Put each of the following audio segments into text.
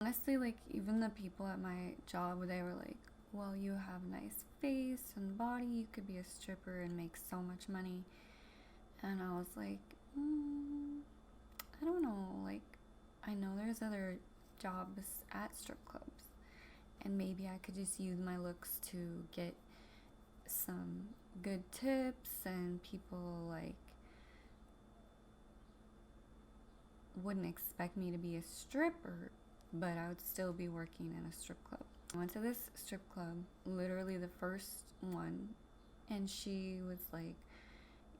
Honestly, like, even the people at my job, they were like, well, you have a nice face and body, you could be a stripper and make so much money. And I was like, I don't know, like, I know there's other jobs at strip clubs, and maybe I could just use my looks to get some good tips, and people like wouldn't expect me to be a stripper, but I would still be working in a strip club. I went to this strip club, literally the first one, and she was like,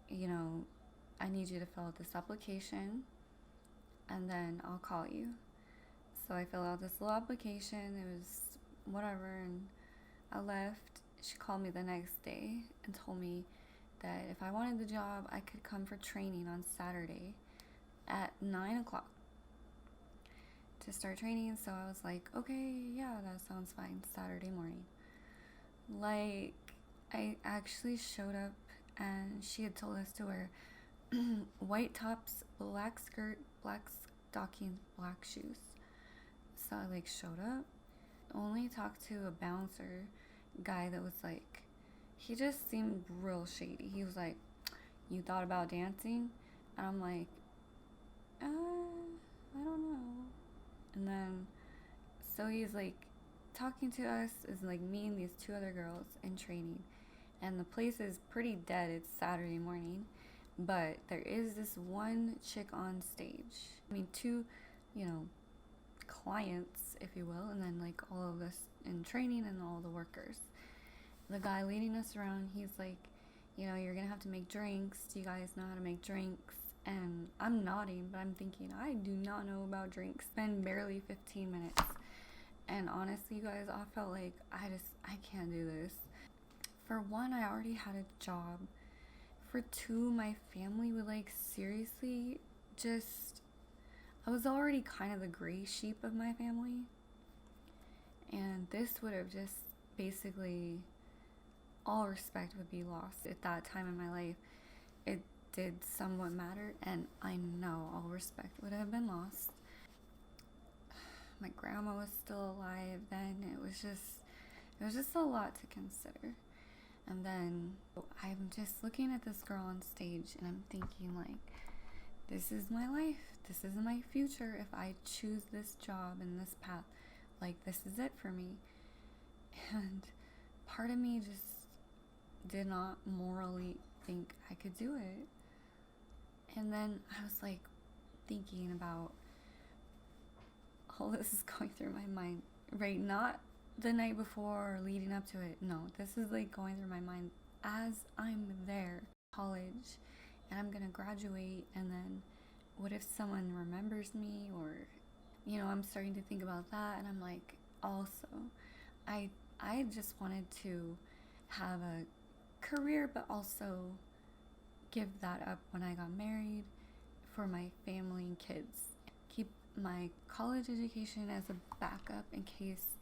you know, I need you to fill out this application and then I'll call you. So I filled out this little application, it was whatever, and I left. She called me the next day and told me that if I wanted the job, I could come for training on Saturday at 9 o'clock to start training. So I was like, okay, yeah, that sounds fine. Saturday morning. Like, I actually showed up and she had told us to wear white tops, black skirt, black stockings, black shoes. So I like showed up, only talked to a bouncer guy that was like, he just seemed real shady. He was like, you thought about dancing? And I'm like, I don't know. And then, so he's like talking to us, is like me and these two other girls in training. And the place is pretty dead. It's Saturday morning. But there is this one chick on stage. I mean, two, you know, clients, if you will, and then like all of us in training and all the workers. The guy leading us around, he's like, you know, you're gonna have to make drinks. Do you guys know how to make drinks? And I'm nodding, but I'm thinking, I do not know about drinks. It's been barely 15 minutes. And honestly, you guys, I felt like I can't do this. For one, I already had a job. For two, my family would like seriously just, I was already kind of the gray sheep of my family. And this would have just basically, all respect would be lost at that time in my life. It did somewhat matter, and I know all respect would have been lost. My grandma was still alive then. It was just a lot to consider. And then I'm just looking at this girl on stage and I'm thinking like, this is my life. This is my future. If I choose this job and this path, like, this is it for me. And part of me just did not morally think I could do it. And then I was like thinking about all this is going through my mind, right? Not the night before or leading up to it. No, this is like going through my mind as I'm there, college, and I'm gonna graduate, and then what if someone remembers me, or, you know, I'm starting to think about that, and I'm like, also, I just wanted to have a career, but also give that up when I got married for my family and kids. Keep my college education as a backup in case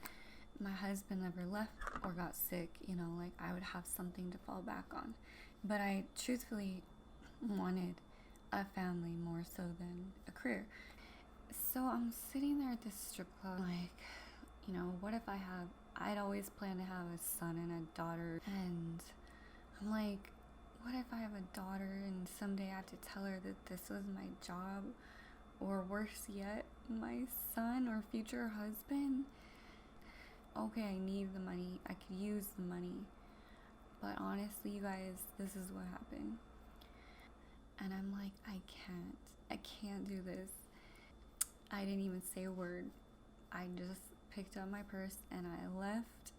my husband ever left or got sick, you know, like I would have something to fall back on. But I truthfully wanted a family more so than a career. So I'm sitting there at this strip club, like, you know, what if I'd always planned to have a son and a daughter, and I'm like, what if I have a daughter and someday I have to tell her that this was my job, or worse yet, my son or future husband? Okay, I need the money, I could use the money, but honestly, you guys, this is what happened. And I'm like, I can't do this. I didn't even say a word. I just picked up my purse and I left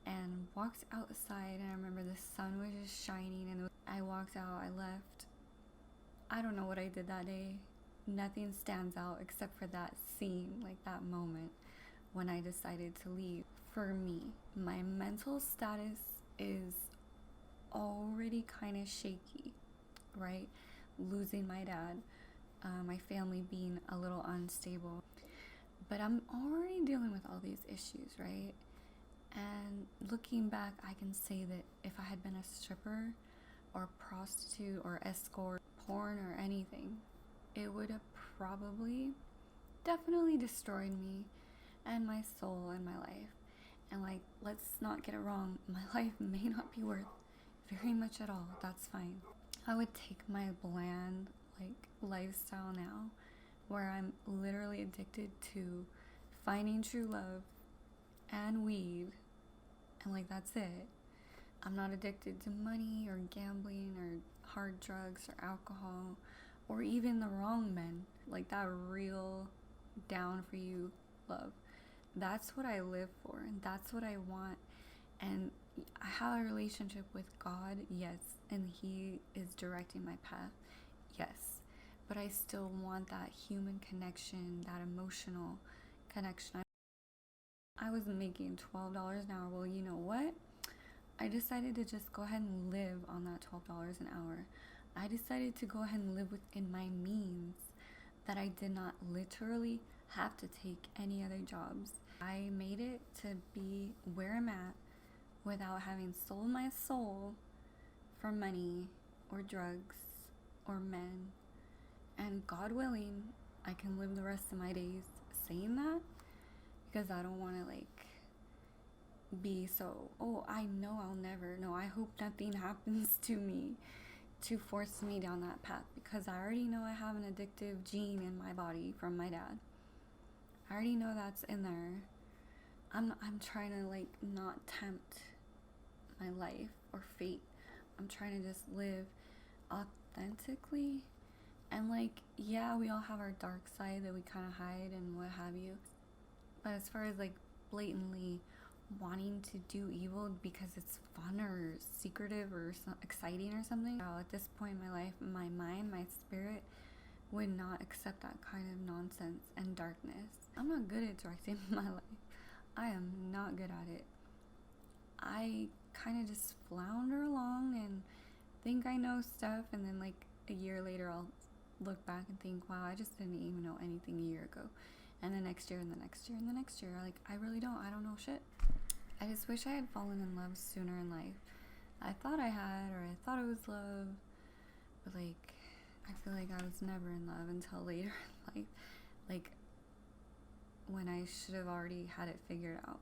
and walked outside, and I remember the sun was just shining, and I walked out, I left. I don't know what I did that day. Nothing stands out except for that scene, like that moment when I decided to leave. For me, my mental status is already kind of shaky, right? Losing my dad, my family being a little unstable. But I'm already dealing with all these issues, right? And looking back, I can say that if I had been a stripper or prostitute or escort, porn or anything, it would have probably definitely destroyed me and my soul and my life. And like, let's not get it wrong, my life may not be worth very much at all. That's fine. I would take my bland like lifestyle now, where I'm literally addicted to finding true love and weed, and like that's it. I'm not addicted to money or gambling or hard drugs or alcohol or even the wrong men, like that real down for you love. That's what I live for, and that's what I want. And I have a relationship with God, yes, and He is directing my path, yes. But I still want that human connection, that emotional connection. I was making $12 an hour. Well, you know what? I decided to just go ahead and live on that $12 an hour. I decided to go ahead and live within my means, that I did not literally have to take any other jobs. I made it to be where I'm at without having sold my soul for money or drugs or men. And God willing, I can live the rest of my days saying that, because I don't want to like be so, oh, I know I'll never. No, I hope nothing happens to me to force me down that path, because I already know I have an addictive gene in my body from my dad. I already know that's in there. I'm trying to like not tempt my life or fate. I'm trying to just live authentically. And like, yeah, we all have our dark side that we kind of hide and what have you. But as far as like blatantly wanting to do evil because it's fun or secretive or exciting or something, at this point in my life, my mind, my spirit would not accept that kind of nonsense and darkness. I'm not good at directing my life. I am not good at it. I kind of just flounder along and think I know stuff, and then like a year later I'll look back and think, wow, I just didn't even know anything a year ago. And the next year and the next year and the next year, like, I don't know shit. I just wish I had fallen in love sooner in life. I thought I had, or I thought it was love, but like, I feel like I was never in love until later in life, like when I should have already had it figured out.